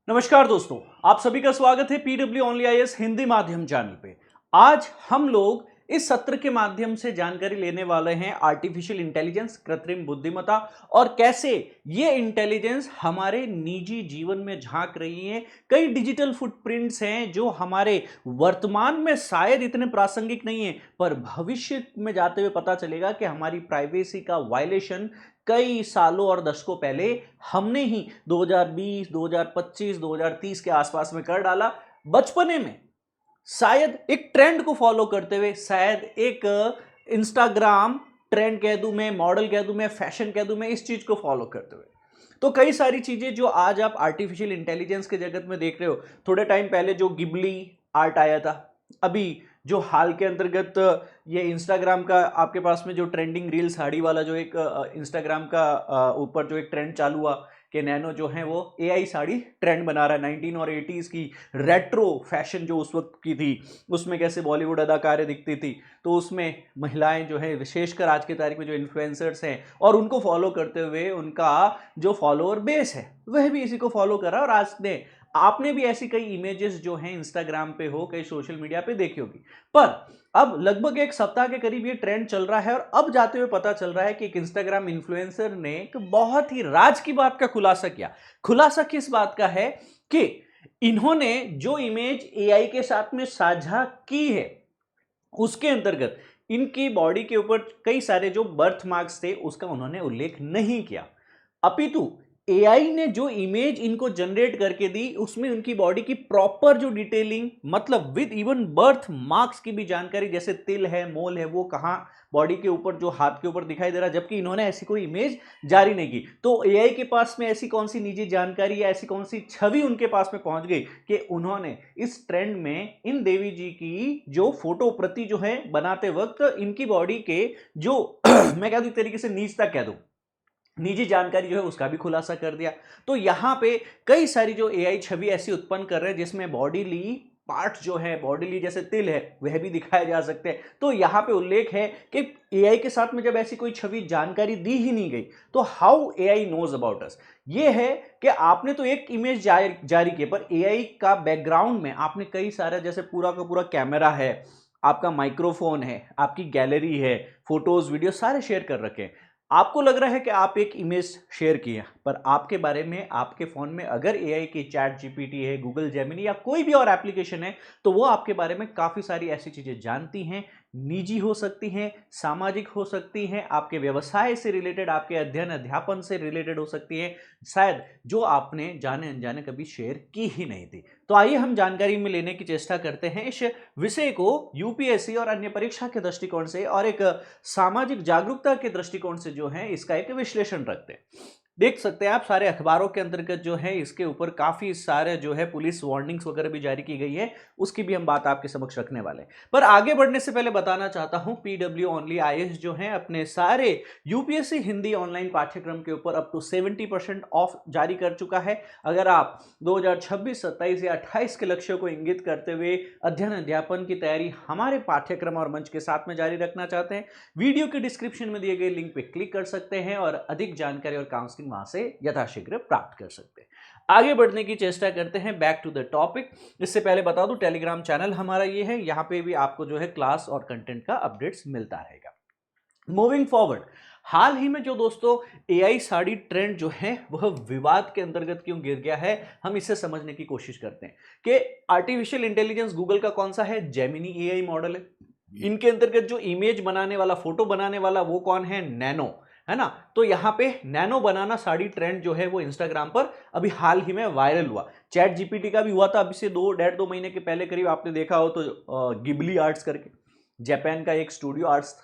नमस्कार दोस्तों, आप सभी का स्वागत है पीडब्ल्यू ओनली आईएएस हिंदी माध्यम चैनल पे। आज हम लोग इस सत्र के माध्यम से जानकारी लेने वाले हैं आर्टिफिशियल इंटेलिजेंस, कृत्रिम बुद्धिमत्ता और कैसे ये इंटेलिजेंस हमारे निजी जीवन में झांक रही है। कई डिजिटल फुटप्रिंट्स हैं जो हमारे वर्तमान में शायद इतने प्रासंगिक नहीं है, पर भविष्य में जाते हुए पता चलेगा कि हमारी प्राइवेसी का वायलेशन कई सालों और दशकों पहले हमने ही 2020, 2025, 2030 के आसपास में कर डाला। बचपने में शायद एक ट्रेंड को फॉलो करते हुए, शायद एक इंस्टाग्राम ट्रेंड कह दूं मैं, मॉडल कह दूं मैं, फैशन कह दूं मैं, इस चीज को फॉलो करते हुए तो कई सारी चीजें जो आज आप आर्टिफिशियल इंटेलिजेंस के जगत में देख रहे हो। थोड़े टाइम पहले जो गिबली आर्ट आया था, अभी जो हाल के अंतर्गत ये इंस्टाग्राम का आपके पास में जो ट्रेंडिंग रील साड़ी वाला जो एक इंस्टाग्राम का ऊपर जो एक ट्रेंड चालू हुआ कि नैनो जो है वो एआई साड़ी ट्रेंड बना रहा है। 19 और 80s की रेट्रो फैशन जो उस वक्त की थी, उसमें कैसे बॉलीवुड अदाकारें दिखती थी, तो उसमें महिलाएं जो है, विशेषकर आज की तारीख में जो इन्फ्लुएंसर्स हैं और उनको फॉलो करते हुए उनका जो फॉलोअर बेस है वह भी इसी को फॉलो कर रहा है। और आज ने आपने भी ऐसी कई इमेजेस जो हैं इंस्टाग्राम पे हो, कई सोशल मीडिया पे देखी होगी। पर अब लगभग एक सप्ताह के करीब ये ट्रेंड चल रहा है और अब जाते हुए पता चल रहा है कि एक इंस्टाग्राम इन्फ्लुएंसर ने एक बहुत ही राज की बात का खुलासा किया। खुलासा किस बात का है कि इन्होंने जो इमेज एआई के साथ में साझा की है, उसके अंतर्गत इनकी बॉडी के ऊपर कई सारे जो बर्थ मार्क्स थे उसका उन्होंने उल्लेख नहीं किया, अपितु एआई ने जो इमेज इनको जनरेट करके दी उसमें उनकी बॉडी की प्रॉपर जो डिटेलिंग, मतलब विद इवन बर्थ मार्क्स की भी जानकारी, जैसे तिल है, मोल है, वो कहां बॉडी के ऊपर जो हाथ के ऊपर दिखाई दे रहा, जबकि इन्होंने ऐसी कोई इमेज जारी नहीं की। तो एआई के पास में ऐसी कौन सी निजी जानकारी या ऐसी कौन सी छवि उनके पास में पहुंच गई कि उन्होंने इस ट्रेंड में इन देवी जी की जो फोटो प्रति जो है बनाते वक्त इनकी बॉडी के जो मैं कह दूं एक तरीके से नीचता कह दूं, निजी जानकारी जो है उसका भी खुलासा कर दिया। तो यहां पे कई सारी जो एआई छवि ऐसी उत्पन्न कर रहे हैं जिसमें बॉडीली पार्ट जो है, बॉडीली जैसे तिल है वह भी दिखाए जा सकते हैं। तो यहां पे उल्लेख है कि एआई के साथ में जब ऐसी कोई छवि जानकारी दी ही नहीं गई तो how AI knows about us. ये है कि आपने तो एक इमेज जारी की, पर एआई का बैकग्राउंड में आपने कई सारा, जैसे पूरा का पूरा कैमरा है, आपका माइक्रोफोन है, आपकी गैलरी है, फोटोज वीडियो सारे शेयर कर रखे हैं। आपको लग रहा है कि आप एक इमेज शेयर किए, पर आपके बारे में आपके फोन में अगर एआई की चैट जीपीटी है, गूगल जेमिनी या कोई भी और एप्लीकेशन है, तो वो आपके बारे में काफी सारी ऐसी चीजें जानती हैं। निजी हो सकती हैं, सामाजिक हो सकती हैं, आपके व्यवसाय से रिलेटेड, आपके अध्ययन अध्यापन से रिलेटेड हो सकती है, शायद जो आपने जाने अनजाने कभी शेयर की ही नहीं थी। तो आइए हम जानकारी में लेने की चेष्टा करते हैं इस विषय को यूपीएससी और अन्य परीक्षा के दृष्टिकोण से और एक सामाजिक जागरूकता के दृष्टिकोण से जो है इसका एक विश्लेषण रखते हैं। देख सकते हैं आप सारे अखबारों के अंतर्गत जो है इसके ऊपर काफी सारे जो है पुलिस वार्निंग्स वगैरह भी जारी की गई है, उसकी भी हम बात आपके समक्ष रखने वाले हैं। पर आगे बढ़ने से पहले बताना चाहता हूं, पीडब्ल्यू ओनली आईएएस जो है अपने सारे यूपीएससी हिंदी ऑनलाइन पाठ्यक्रम के ऊपर अप टू 70% ऑफ जारी कर चुका है। अगर आप 2026, 27 या 28 के लक्ष्यों को इंगित करते हुए अध्ययन अध्यापन की तैयारी हमारे पाठ्यक्रम और मंच के साथ में जारी रखना चाहते हैं, वीडियो के डिस्क्रिप्शन में दिए गए लिंक पे क्लिक कर सकते हैं और अधिक जानकारी और काउंसलिंग वहां से यथाशीघ्र प्राप्त कर सकते हैं। आगे बढ़ने की चेष्टा करते हैं, बैक टू द टॉपिक। इससे पहले बता दूं, टेलीग्राम चैनल हमारा ये है, यहां पे भी आपको जो है क्लास और कंटेंट का अपडेट्स मिलता रहेगा। मूविंग फॉरवर्ड, हाल ही में जो दोस्तों एआई साड़ी ट्रेंड जो है वह विवाद के अंतर्गत क्यों गिर गया है, हम इसे समझने की कोशिश करते हैं कि आर्टिफिशियल इंटेलिजेंस गूगल का कौन सा है, जेमिनी एआई मॉडल है। इनके अंतर्गत जो इमेज बनाने वाला, फोटो बनाने वाला, वो कौन है, नैनो, है ना। तो यहां पे नैनो बनाना साड़ी ट्रेंड जो है वो इंस्टाग्राम पर अभी हाल ही में वायरल हुआ। चैट जीपीटी का भी हुआ था अभी से 2 महीने के पहले करीब, आपने देखा हो तो गिबली आर्ट्स करके जापान का एक स्टूडियो आर्ट्स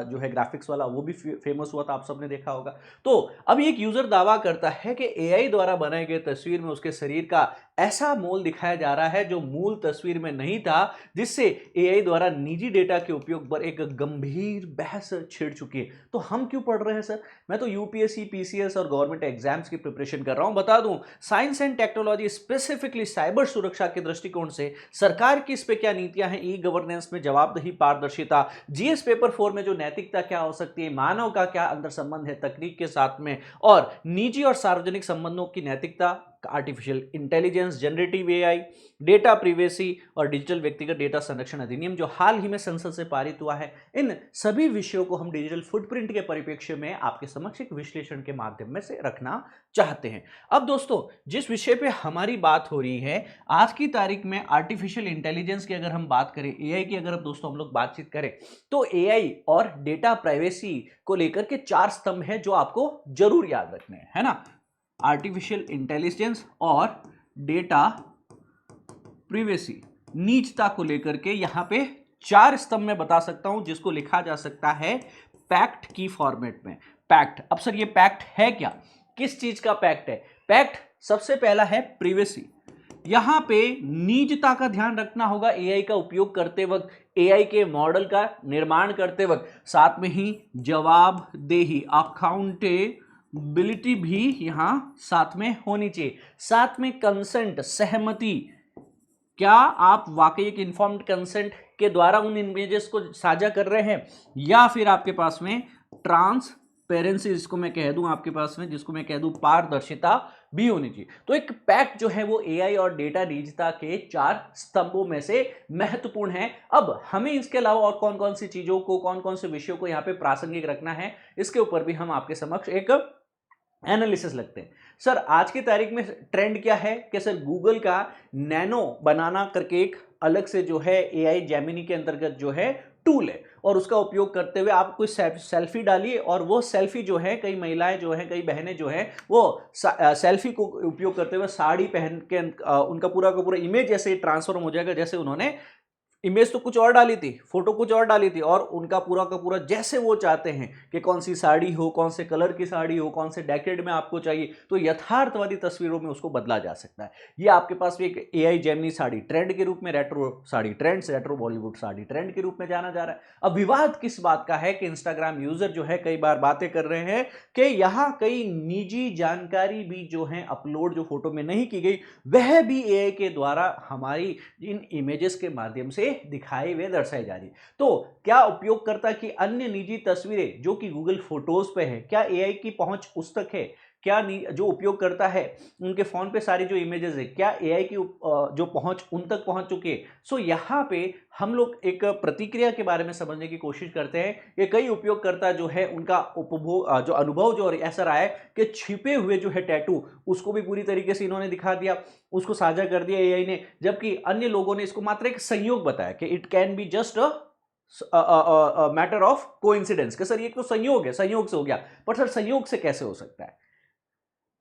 जो है ग्राफिक्स वाला, वो भी फेमस हुआ था, आप सबने देखा होगा। तो अब एक यूजर दावा करता है कि एआई द्वारा बनाई गई तस्वीर में उसके शरीर का ऐसा मोल दिखाया जा रहा है जो मूल तस्वीर में नहीं था, जिससे एआई द्वारा निजी डेटा के उपयोग पर एक गंभीर बहस छिड़ चुकी है। तो हम क्यों पढ़ रहे हैं सर? मैं तो यूपीएससी, पीसीएस और गवर्नमेंट एग्जाम्स की प्रिपरेशन कर रहा हूं। बता दूं, science and technology, specifically cyber सुरक्षा के दृष्टिकोण से सरकार की इस पे क्या नीतियां हैं, ई गवर्नेंस में जवाबदेही, पारदर्शिता, जीएस पेपर 4 में जो नैतिकता क्या हो सकती है, मानव का क्या अंदर संबंध है तकनीक के साथ में, और निजी और सार्वजनिक संबंधों की नैतिकता, artificial intelligence, generative AI, data privacy और डिजिटल व्यक्तिगत डेटा संरक्षण अधिनियम जो हाल ही में संसद से पारित हुआ है, इन सभी विषयों को हम डिजिटल फुटप्रिंट के परिप्रेक्ष्य में आपके समक्ष एक विश्लेषण के माध्यम में से रखना चाहते हैं। अब दोस्तों, जिस विषय पे हमारी बात हो रही है आज की तारीख में, आर्टिफिशियल इंटेलिजेंस की अगर हम बात करें, एआई की अगर दोस्तों हम लोग बातचीत करें, तो एआई और डेटा प्राइवेसी को लेकर के 4 स्तंभ हैं जो आपको जरूर याद रखने हैं, है ना। आर्टिफिशियल इंटेलिजेंस और डेटा प्रिवेसी, निजता को लेकर के यहां पे 4 स्तंभ में बता सकता हूं, जिसको लिखा जा सकता है पैक्ट की फॉर्मेट में। पैक्ट, अब सर ये पैक्ट है क्या, किस चीज का पैक्ट है? पैक्ट सबसे पहला है प्रिवेसी। यहां पे निजता का ध्यान रखना होगा एआई का उपयोग करते वक्त, एआई के मॉडल का निर्माण करते वक्त, साथ में ही जवाबदेही, अकाउंटेबिलिटी भी यहां साथ में होनी चाहिए, साथ में कंसेंट, सहमति, क्या आप वाकई एक इन्फॉर्म्ड कंसेंट के द्वारा उन इमेजेस को साझा कर रहे हैं, या फिर आपके पास में ट्रांसपेरेंसी, जिसको मैं कह दूं आपके पास में, जिसको मैं कह दूं पारदर्शिता भी होनी चाहिए। तो एक पैक्ट जो है वो एआई और डेटा निजता के 4 स्तंभों में से महत्वपूर्ण है। अब हमें इसके अलावा और कौन कौन सी चीजों को, कौन कौन से विषयों को यहाँ पे प्रासंगिक रखना है, इसके ऊपर भी हम आपके समक्ष एक एनालिसिस लगते हैं। सर आज की तारीख में ट्रेंड क्या है कि सर गूगल का नैनो बनाना करके एक अलग से जो है एआई जेमिनी के अंतर्गत जो है टूल है, और उसका उपयोग करते हुए आप कोई सेल्फी डालिए, और वो सेल्फी जो है, कई महिलाएं जो है, कई बहनें जो है, वो सेल्फी को उपयोग करते हुए साड़ी पहन के उनका पूरा का पूरा इमेज ऐसे ट्रांसफॉर्म हो जाएगा जैसे उन्होंने इमेज तो कुछ और डाली थी, फोटो कुछ और डाली थी, और उनका पूरा का पूरा जैसे वो चाहते हैं कि कौन सी साड़ी हो, कौन से कलर की साड़ी हो, कौन से डेकेड में आपको चाहिए, तो यथार्थवादी तस्वीरों में उसको बदला जा सकता है। ये आपके पास भी एक एआई जेमिनी साड़ी ट्रेंड के रूप में, retro sari trends, retro Bollywood sari trend के रूप में जाना जा रहा है। अब विवाद किस बात का है कि इंस्टाग्राम यूजर जो है कई बार बातें कर रहे हैं कि यहाँ कई निजी जानकारी भी जो है अपलोड जो फोटो में नहीं की गई, वह भी एआई के द्वारा हमारी इन इमेजेस के माध्यम से दिखाई वे दर्शाई जा रही है। तो क्या उपयोगकर्ता की अन्य निजी तस्वीरें जो कि गूगल फोटोज पे है, क्या एआई की पहुंच उस तक है? क्या जो उपयोगकर्ता है उनके फोन पे सारी जो इमेजेस है, क्या एआई की जो पहुंच उन तक पहुंच चुकी है? सो यहाँ पे हम लोग एक प्रतिक्रिया के बारे में समझने की कोशिश करते हैं कि कई उपयोगकर्ता जो है उनका उपभोग जो अनुभव जो ऐसा रहा है कि छिपे हुए जो है टैटू, उसको भी पूरी तरीके से इन्होंने दिखा दिया, उसको साझा कर दिया एआई ने, जबकि अन्य लोगों ने इसको मात्र एक संयोग बताया कि it can be just matter of coincidence, कि सर ये तो संयोग है, संयोग से हो गया। पर सर संयोग से कैसे हो सकता है?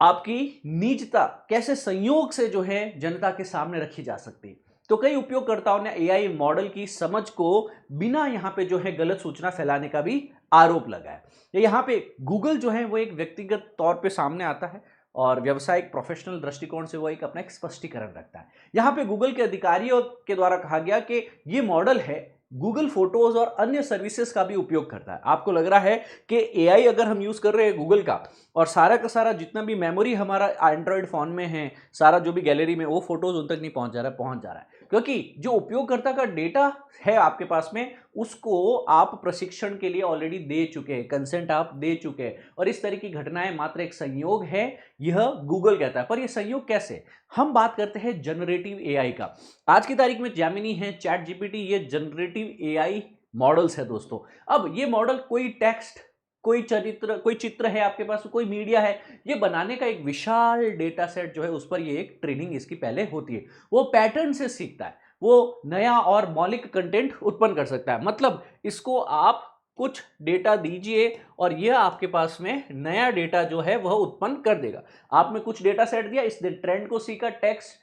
आपकी निजता कैसे संयोग से जो है जनता के सामने रखी जा सकती है? तो कई उपयोगकर्ताओं ने एआई मॉडल की समझ को बिना यहां पे जो है गलत सूचना फैलाने का भी आरोप लगाया। यहां पे गूगल जो है वो एक व्यक्तिगत तौर पे सामने आता है और व्यवसायिक प्रोफेशनल दृष्टिकोण से वो एक अपना एक स्पष्टीकरण रखता है। यहां पे गूगल के अधिकारियों के द्वारा कहा गया कि ये मॉडल है गूगल फोटोज और अन्य सर्विसेज का भी उपयोग करता है। आपको लग रहा है कि एआई अगर हम यूज कर रहे हैं गूगल का, और सारा का सारा जितना भी मेमोरी हमारा एंड्रॉयड फोन में है, सारा जो भी गैलरी में, वो फोटोज उन तक नहीं पहुंच जा रहा है, पहुंच जा रहा है क्योंकि जो उपयोगकर्ता का डेटा है आपके पास में, उसको आप प्रशिक्षण के लिए ऑलरेडी दे चुके हैं, कंसेंट आप दे चुके हैं, और इस तरह की घटनाएं मात्र एक संयोग है, यह गूगल कहता है। पर यह संयोग कैसे? हम बात करते हैं जनरेटिव एआई का। आज की तारीख में जेमिनी है, चैट जीपीटी, ये जनरेटिव एआई मॉडल्स है दोस्तों। अब ये मॉडल कोई टेक्स्ट, कोई चरित्र, कोई चित्र है आपके पास, कोई मीडिया है, ये बनाने का एक विशाल डेटा सेट जो है उस पर ये एक ट्रेनिंग इसकी पहले होती है। वो पैटर्न से सीखता है, वो नया और मौलिक कंटेंट उत्पन्न कर सकता है। मतलब इसको आप कुछ डेटा दीजिए और यह आपके पास में नया डेटा जो है वह उत्पन्न कर देगा। आपने कुछ डेटा सेट दिया, इस ट्रेंड को सीखा टेक्स्ट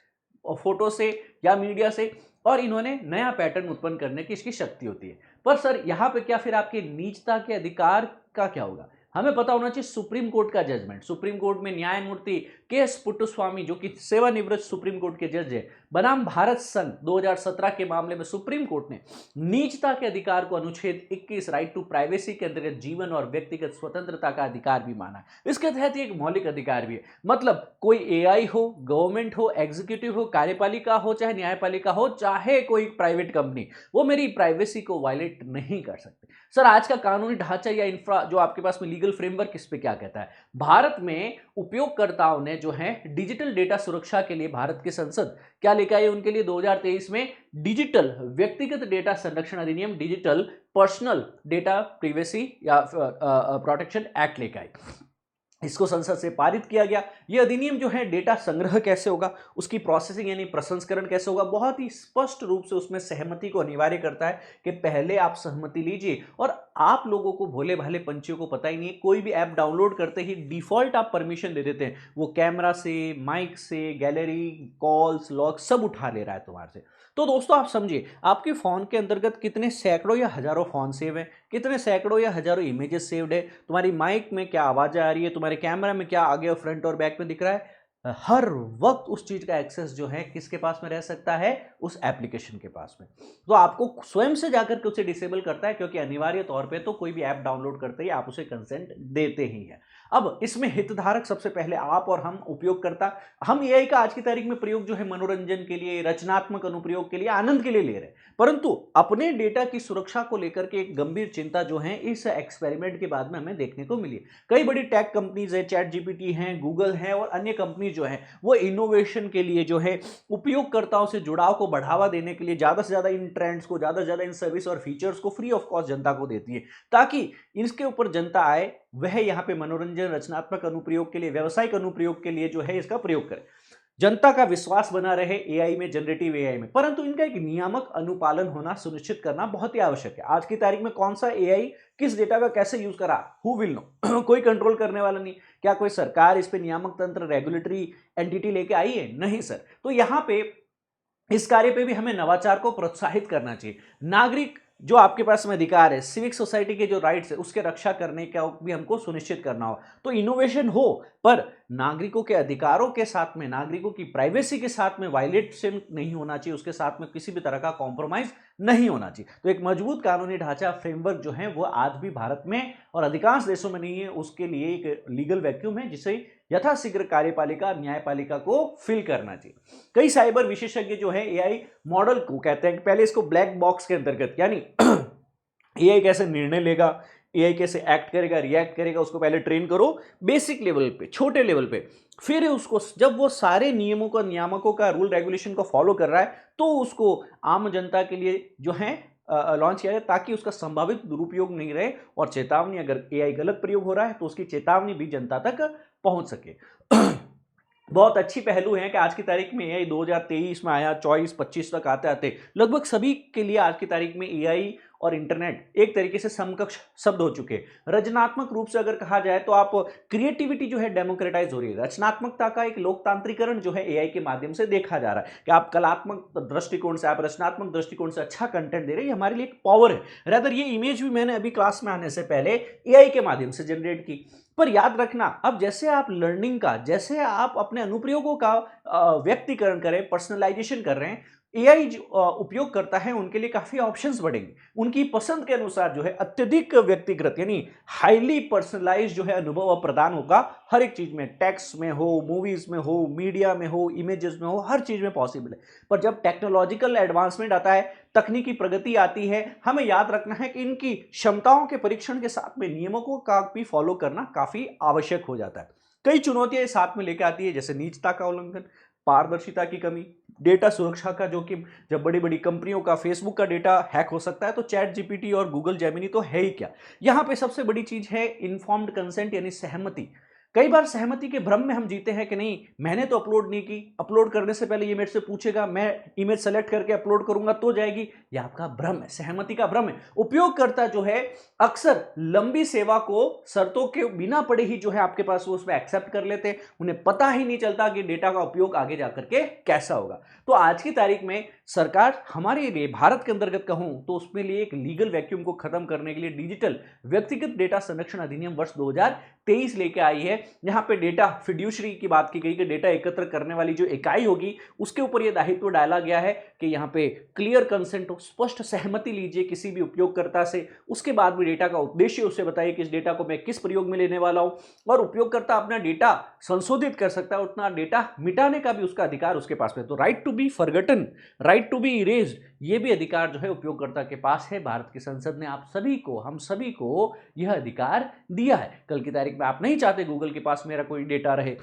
और फोटो से या मीडिया से, और इन्होंने नया पैटर्न उत्पन्न करने की इसकी शक्ति होती है। पर सर यहाँ पे क्या फिर आपके निजता के अधिकार का क्या होगा? हमें पता होना चाहिए सुप्रीम कोर्ट का जजमेंट। सुप्रीम कोर्ट में न्यायमूर्ति के एस पुट्टुस्वामी जो कि सेवानिवृत्त सुप्रीम कोर्ट के जज है, बनाम भारत संघ 2017 के मामले में सुप्रीम कोर्ट ने निजता के अधिकार को अनुच्छेद 21 राइट टू प्राइवेसी के अंतर्गत जीवन और व्यक्तिगत स्वतंत्रता का अधिकार भी माना है। इसके तहत एक मौलिक अधिकार भी है। मतलब कोई एआई हो, गवर्नमेंट हो, एग्जीक्यूटिव हो, कार्यपालिका हो, चाहे न्यायपालिका हो, चाहे कोई प्राइवेट कंपनी, वो मेरी प्राइवेसी को वायलेट नहीं कर सकते। सर, आज का कानूनी ढांचा या इंफ्रा जो आपके पास में लीगल फ्रेमवर्क इस पे क्या कहता है? भारत में उपयोगकर्ताओं ने जो है डिजिटल डेटा सुरक्षा के लिए भारत की संसद क्या लेकर आई उनके लिए 2023 में डिजिटल व्यक्तिगत डेटा संरक्षण अधिनियम, डिजिटल पर्सनल डेटा प्रिवेसी या प्रोटेक्शन एक्ट लेकर आई। इसको संसद से पारित किया गया। यह अधिनियम जो है डेटा संग्रह कैसे होगा, उसकी प्रोसेसिंग यानी प्रसंस्करण कैसे होगा, बहुत ही स्पष्ट रूप से उसमें सहमति को अनिवार्य करता है कि पहले आप सहमति लीजिए। और आप लोगों को, भोले भाले पंछियों को पता ही नहीं है, कोई भी ऐप डाउनलोड करते ही डिफॉल्ट आप परमिशन दे देते हैं, वो कैमरा से, माइक से, गैलरी, कॉल्स, लॉग सब उठा ले रहा है तुम्हारे से। तो दोस्तों आप समझिए, आपके फोन के अंतर्गत कितने सैकड़ों या हजारों फोन सेव हैं, कितने सैकड़ों या हजारों इमेजेस सेव्ड है, तुम्हारी माइक में क्या आवाज़ आ रही है, तुम्हारे कैमरा में क्या आगे और फ्रंट और बैक में दिख रहा है। हर वक्त उस चीज का एक्सेस जो है किसके पास में रह सकता है? उस एप्लीकेशन के पास में। तो आपको स्वयं से जाकर के उसे डिसेबल करता है, क्योंकि अनिवार्य तौर पे तो कोई भी ऐप डाउनलोड करते ही आप उसे कंसेंट देते ही हैं। अब इसमें हितधारक सबसे पहले आप और हम उपयोगकर्ता। हम एआई का आज की तारीख में प्रयोग जो है मनोरंजन के लिए, रचनात्मक अनुप्रयोग के लिए, आनंद के लिए ले रहे हैं, परंतु अपने डेटा की सुरक्षा को लेकर के एक गंभीर चिंता जो है इस एक्सपेरिमेंट के बाद में हमें देखने को मिली। कई बड़ी टेक कंपनीज है, चैट जीपीटी है, गूगल है और अन्य कंपनी जो है वो इनोवेशन के लिए जो है उपयोगकर्ताओं से जुड़ाव को बढ़ावा देने के लिए ज्यादा से ज्यादा इन ट्रेंड्स को, ज्यादा से ज्यादा इन सर्विस और फीचर्स को फ्री ऑफ कॉस्ट जनता को देती है, ताकि इसके ऊपर जनता आए, वह यहां पे मनोरंजन, रचनात्मक अनुप्रयोग के लिए, व्यावसायिक अनुप्रयोग के लिए जो है इसका प्रयोग करे, जनता का विश्वास बना रहे एआई में, जनरेटिव एआई में। परंतु इनका एक नियामक अनुपालन होना सुनिश्चित करना बहुत ही आवश्यक है। आज की तारीख में कौन सा एआई किस डेटा का कैसे यूज करा, हु विल नो, कोई कंट्रोल करने वाला नहीं। क्या कोई सरकार इस पे नियामक तंत्र, रेगुलेटरी एंटिटी लेके आई है? नहीं सर। तो यहां पे इस कार्य पे भी हमें नवाचार को प्रोत्साहित करना चाहिए। नागरिक जो आपके पास में अधिकार है, सिविक सोसाइटी के जो राइट्स है, उसके रक्षा करने का भी हमको सुनिश्चित करना हो। तो इनोवेशन हो, पर नागरिकों के अधिकारों के साथ में, नागरिकों की प्राइवेसी के साथ में वायलेशन नहीं होना चाहिए, उसके साथ में किसी भी तरह का कॉम्प्रोमाइज नहीं होना चाहिए। तो एक मजबूत कानूनी ढांचा, फ्रेमवर्क जो है वो आज भी भारत में और अधिकांश देशों में नहीं है। उसके लिए एक लीगल वैक्यूम है जिसे यथाशीघ्र कार्यपालिका, न्यायपालिका को फिल करना चाहिए। कई साइबर विशेषज्ञ जो है एआई मॉडल को कहते हैं कि पहले इसको ब्लैक बॉक्स के अंतर्गत, यानी एआई कैसे निर्णय लेगा, एआई कैसे एक्ट करेगा, रिएक्ट करेगा, उसको पहले ट्रेन करो बेसिक लेवल पे, छोटे लेवल पे। फिर उसको जब वो सारे नियमों का, नियामकों का, रूल रेगुलेशन को फॉलो कर रहा है, तो उसको आम जनता के लिए जो है लॉन्च किया जाए, ताकि उसका संभावित दुरुपयोग नहीं रहे और चेतावनी, अगर एआई गलत प्रयोग हो रहा है तो उसकी चेतावनी भी जनता तक पहुंच सके। बहुत अच्छी पहलू है कि आज की तारीख में एआई 2023 में आया, 24-25 तक आते आते लगभग सभी के लिए आज की तारीख में एआई और इंटरनेट एक तरीके से समकक्ष शब्द हो चुके हैं। रचनात्मक रूप से अगर कहा जाए तो आप क्रिएटिविटी जो है डेमोक्रेटाइज हो रही है। रचनात्मकता का एक लोकतांत्रिकरण जो है एआई के माध्यम से देखा जा रहा है कि आप कलात्मक दृष्टिकोण से, आप रचनात्मक दृष्टिकोण से अच्छा कंटेंट दे रहे हैं, हमारे लिए एक पावर है। रादर ये इमेज भी मैंने अभी क्लास में आने से पहले एआई के माध्यम से जनरेट की। पर याद रखना, अब जैसे आप लर्निंग का, जैसे आप अपने अनुप्रयोगों का व्यक्तिकरण करें, पर्सनलाइजेशन कर रहे हैं, एआई उपयोग करता है, उनके लिए काफी ऑप्शंस बढ़ेंगे। उनकी पसंद के अनुसार जो है अत्यधिक व्यक्तिगत यानी हाईली पर्सनलाइज जो है अनुभव प्रदान होगा हर एक चीज में, टेक्स्ट में हो, मूवीज में हो, मीडिया में हो, इमेजेस में हो, हर चीज में पॉसिबल है। पर जब टेक्नोलॉजिकल एडवांसमेंट आता है, तकनीकी प्रगति आती है, हमें याद रखना है कि इनकी क्षमताओं के परीक्षण के साथ में नियमों का भी फॉलो करना काफी आवश्यक हो जाता है। कई चुनौतियां साथ में लेकर आती है, जैसे निजता का उल्लंघन, पारदर्शिता की कमी, डेटा सुरक्षा का जोखिम। जब बड़ी बड़ी कंपनियों का, फेसबुक का डेटा हैक हो सकता है, तो चैट जीपीटी और गूगल जेमिनी तो है ही क्या। यहां पे सबसे बड़ी चीज है इन्फॉर्म्ड कंसेंट यानी सहमति। कई बार सहमति के भ्रम में हम जीते हैं कि नहीं, मैंने तो अपलोड नहीं की, अपलोड करने से पहले ये मेरे से पूछेगा, मैं इमेज सेलेक्ट करके अपलोड करूंगा तो जाएगी। यह आपका भ्रम है, सहमति का भ्रम है। उपयोगकर्ता जो है अक्सर लंबी सेवा को शर्तों के बिना पड़े ही जो है आपके पास वो उसमें एक्सेप्ट कर लेते हैं, उन्हें पता ही नहीं चलता कि डेटा का उपयोग आगे जाकर के कैसा होगा। तो आज की तारीख में सरकार हमारे लिए, भारत के अंतर्गत कहूं तो उसमें लिए एक लीगल वैक्यूम को खत्म करने के लिए डिजिटल व्यक्तिगत डेटा संरक्षण अधिनियम वर्ष 23 लेके आई है, जहां पे डेटा फिड्यूशरी की बात की गई कि डेटा एकत्र करने वाली जो इकाई होगी उसके ऊपर यह दायित्व डाला गया है कि यहां पे क्लियर कंसेंट हो, स्पष्ट सहमति लीजिए किसी भी उपयोगकर्ता से, उसके बाद भी डेटा का उद्देश्य उसे बताइए कि इस डेटा को मैं किस प्रयोग में लेने वाला हूं, और उपयोगकर्ता अपना डेटा संशोधित कर सकता है, उतना डेटा मिटाने का भी उसका अधिकार उसके पास है। तो right to be forgotten, right to be erased, ये भी अधिकार जो है उपयोगकर्ता के पास है। भारत की संसद ने आप सभी को, हम सभी को यह अधिकार दिया है। कल की तारीख में आप नहीं चाहते गूगल के पास मेरा कोई डेटा रहे,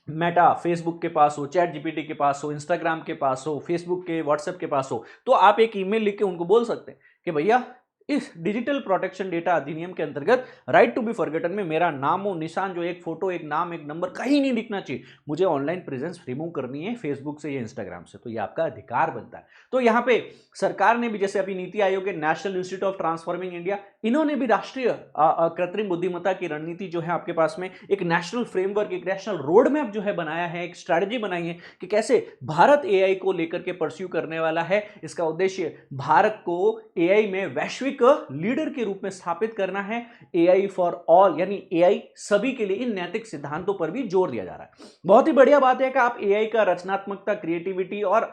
मेटा फेसबुक के पास हो, चैट जीपीटी के पास हो, इंस्टाग्राम के पास हो, फेसबुक के व्हाट्सएप के पास हो, तो आप एक ईमेल लिख के उनको बोल सकते हैं कि भैया इस डिजिटल प्रोटेक्शन डेटा अधिनियम के अंतर्गत राइट टू बी फॉरगॉटन में मेरा नामो निशान, जो एक फोटो, एक नाम, एक नंबर कहीं नहीं दिखना चाहिए, मुझे ऑनलाइन प्रेजेंस रिमूव करनी है फेसबुक से या इंस्टाग्राम से, तो ये आपका अधिकार बनता है। तो यहां पे सरकार ने भी, जैसे अभी नीति आयोग के national institute of transforming India, इन्होंने भी राष्ट्रीय कृत्रिम बुद्धिमत्ता की रणनीति जो है आपके पास में एक नेशनल फ्रेमवर्क, एक नेशनल रोड मैप जो है बनाया है, एक स्ट्रैटेजी बनाई है कि कैसे भारत एआई को लेकर के परस्यू करने वाला है। इसका उद्देश्य भारत को एआई में वैश्विक लीडर के रूप में स्थापित करना है। एआई फॉर ऑल, यानी एआई सभी के लिए, इन नैतिक सिद्धांतों पर भी जोर दिया जा रहा है। बहुत ही बढ़िया बात है कि आप एआई का रचनात्मकता, क्रिएटिविटी और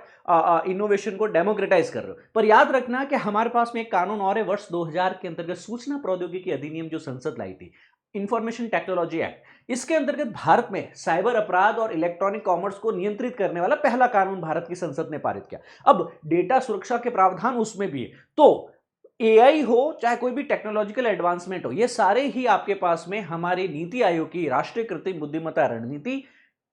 इनोवेशन को डेमोक्रेटाइज कर रहे हो, पर याद रखना कि हमारे पास में एक कानून और है, वर्ष 2000 के अंतर्गत सूचना प्रौद्योगिकी अधिनियम जो संसद लाई थी, इंफॉर्मेशन टेक्नोलॉजी एक्ट, इसके अंतर्गत भारत में साइबर अपराध और इलेक्ट्रॉनिक कॉमर्स को नियंत्रित करने वाला पहला कानून भारत की संसद ने पारित किया। अब डेटा सुरक्षा के प्रावधान उसमें भी है। तो एआई हो चाहे कोई भी टेक्नोलॉजिकल एडवांसमेंट हो, ये सारे ही आपके पास में हमारे नीति आयोग की राष्ट्रीय कृत्रिम बुद्धिमत्ता रणनीति,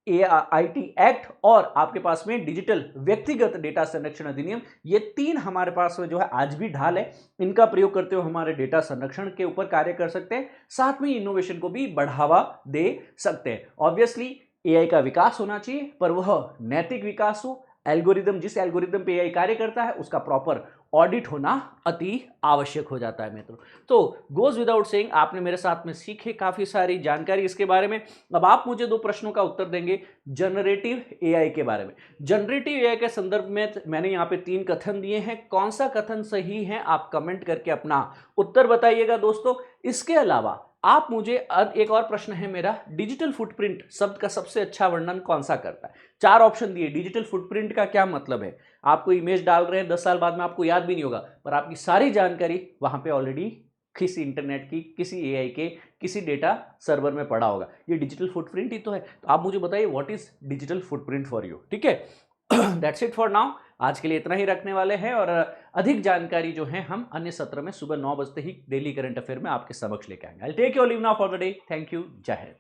आईटी एक्ट और आपके पास में डिजिटल व्यक्तिगत डेटा संरक्षण अधिनियम, ये तीन हमारे पास में जो है आज भी ढाल है। इनका प्रयोग करते हुए हमारे डेटा संरक्षण के ऊपर कार्य कर सकते हैं, साथ में इनोवेशन को भी बढ़ावा दे सकते हैं। ऑब्वियसली एआई का विकास होना चाहिए, पर वह नैतिक विकास हो। एल्गोरिदम, जिस एल्गोरिदम पे एआई कार्य करता है उसका प्रॉपर ऑडिट होना अति आवश्यक हो जाता है मित्रों। तो गोज विदाउट सेइंग, आपने मेरे साथ में सीखे काफी सारी जानकारी इसके बारे में। अब आप मुझे 2 प्रश्नों का उत्तर देंगे जनरेटिव एआई के बारे में। जनरेटिव एआई के संदर्भ में मैंने यहाँ पे 3 कथन दिए हैं, कौन सा कथन सही है आप कमेंट करके अपना उत्तर बताइएगा दोस्तों। इसके अलावा आप मुझे, एक और प्रश्न है मेरा, डिजिटल फुटप्रिंट शब्द का सबसे अच्छा वर्णन कौन सा करता है? 4 ऑप्शन दिए। डिजिटल फुटप्रिंट का क्या मतलब है? आपको इमेज डाल रहे हैं, 10 साल बाद में आपको याद भी नहीं होगा, पर आपकी सारी जानकारी वहां पे ऑलरेडी किसी इंटरनेट की, किसी एआई के, किसी डेटा सर्वर में पड़ा होगा। ये डिजिटल फुटप्रिंट ही तो है। तो आप मुझे बताइए what is digital footprint for you. ठीक है, दैट्स इट फॉर नाउ। आज के लिए इतना ही रखने वाले हैं, और अधिक जानकारी जो है हम अन्य सत्र में सुबह 9 बजते ही डेली करंट अफेयर में आपके समक्ष लेके आएंगे। I take your leave now for the day. Thank you. जय हिंद।